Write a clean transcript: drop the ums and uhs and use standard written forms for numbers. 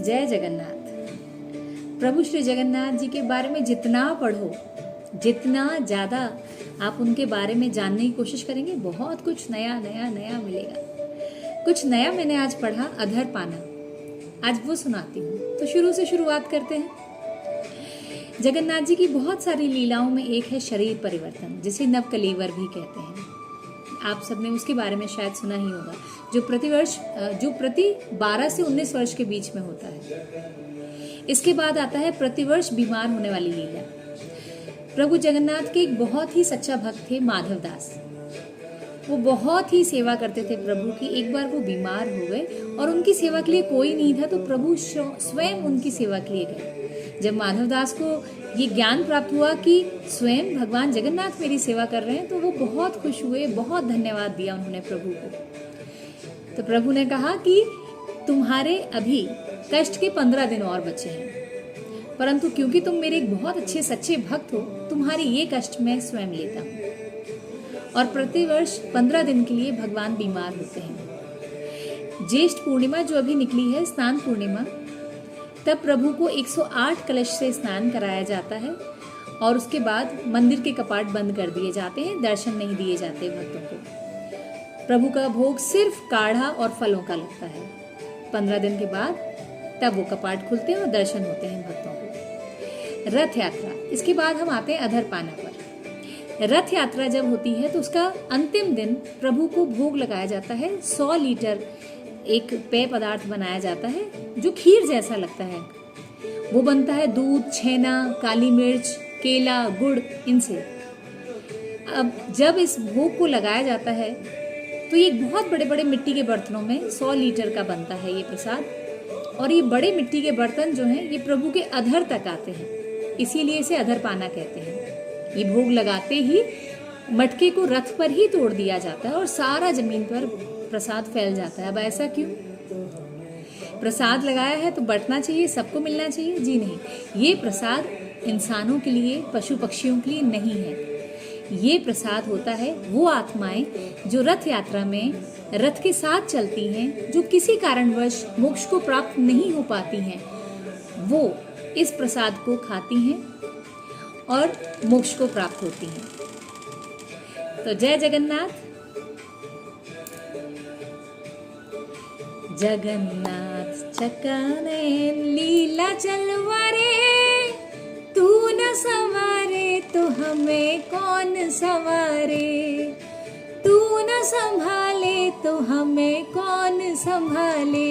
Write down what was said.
जय जगन्नाथ। प्रभु श्री जगन्नाथ जी के बारे में जितना पढ़ो, जितना ज़्यादा आप उनके बारे में जानने की कोशिश करेंगे, बहुत कुछ नया नया नया मिलेगा। कुछ नया मैंने आज पढ़ा, अधर पाना, आज वो सुनाती हूँ। तो शुरू से शुरुआत करते हैं। जगन्नाथ जी की बहुत सारी लीलाओं में एक है शरीर परिवर्तन, जिसे नवकलेवर भी कहते हैं। आप सबने उसके बारे में शायद सुना ही होगा, जो प्रति 12 से 19 वर्ष के बीच में होता है। इसके बाद आता है प्रतिवर्ष बीमार होने वाली लीला। प्रभु जगन्नाथ के एक बहुत ही सच्चा भक्त थे माधव दास। वो बहुत ही सेवा करते थे प्रभु की। एक बार वो बीमार हो गए और उनकी सेवा के लिए कोई नहीं था, तो प्रभु स्वयं उनकी सेवा के लिए गए। जब माधव दास को ये ज्ञान प्राप्त हुआ कि स्वयं भगवान जगन्नाथ मेरी सेवा कर रहे हैं, तो वो बहुत खुश हुए, बहुत धन्यवाद दिया उन्होंने प्रभु को। तो प्रभु ने कहा कि तुम्हारे अभी कष्ट के 15 दिन और बचे हैं, परंतु क्योंकि तुम मेरे एक बहुत अच्छे सच्चे भक्त हो, तुम्हारे ये कष्ट मैं स्वयं लेता हूँ। और प्रतिवर्ष 15 दिन के लिए भगवान बीमार होते हैं। ज्येष्ठ पूर्णिमा जो अभी निकली है, स्नान पूर्णिमा, तब प्रभु को 108 कलश से स्नान कराया जाता है और उसके बाद मंदिर के कपाट बंद कर दिए जाते हैं, दर्शन नहीं दिए जाते भक्तों को। प्रभु का भोग सिर्फ काढ़ा और फलों का लगता है। 15 दिन के बाद तब वो कपाट खुलते हैं और दर्शन होते हैं भक्तों को। रथ यात्रा, इसके बाद हम आते हैं अधरपाना पर। रथ यात्रा जब होती है तो उसका अंतिम दिन प्रभु को भोग लगाया जाता है। 100 लीटर एक पेय पदार्थ बनाया जाता है जो खीर जैसा लगता है। वो बनता है दूध, छेना, काली मिर्च, केला, गुड़, इनसे। अब जब इस भोग को लगाया जाता है तो ये बहुत बड़े बड़े मिट्टी के बर्तनों में 100 लीटर का बनता है ये प्रसाद। और ये बड़े मिट्टी के बर्तन जो हैं ये प्रभु के अधर तक आते हैं, इसीलिए इसे अधरपाना कहते हैं। ये भोग लगाते ही मटके को रथ पर ही तोड़ दिया जाता है और सारा जमीन पर प्रसाद फैल जाता है। अब ऐसा क्यों? प्रसाद लगाया है तो बंटना चाहिए, सबको मिलना चाहिए? जी नहीं, ये प्रसाद इंसानों के लिए, पशु पक्षियों के लिए नहीं है। ये प्रसाद होता है वो आत्माएं जो रथ यात्रा में रथ के साथ चलती हैं, जो किसी कारणवश मोक्ष को प्राप्त नहीं हो पाती हैं, वो इस प्रसाद को खाती हैं और मोक्ष को प्राप्त होती हैं। तो जय जगन्नाथ। जगन्नाथ चकानयन लीला चलवारे, तू न संवारे तो हमें कौन संवारे, तू न संभाले तो हमें कौन संभाले।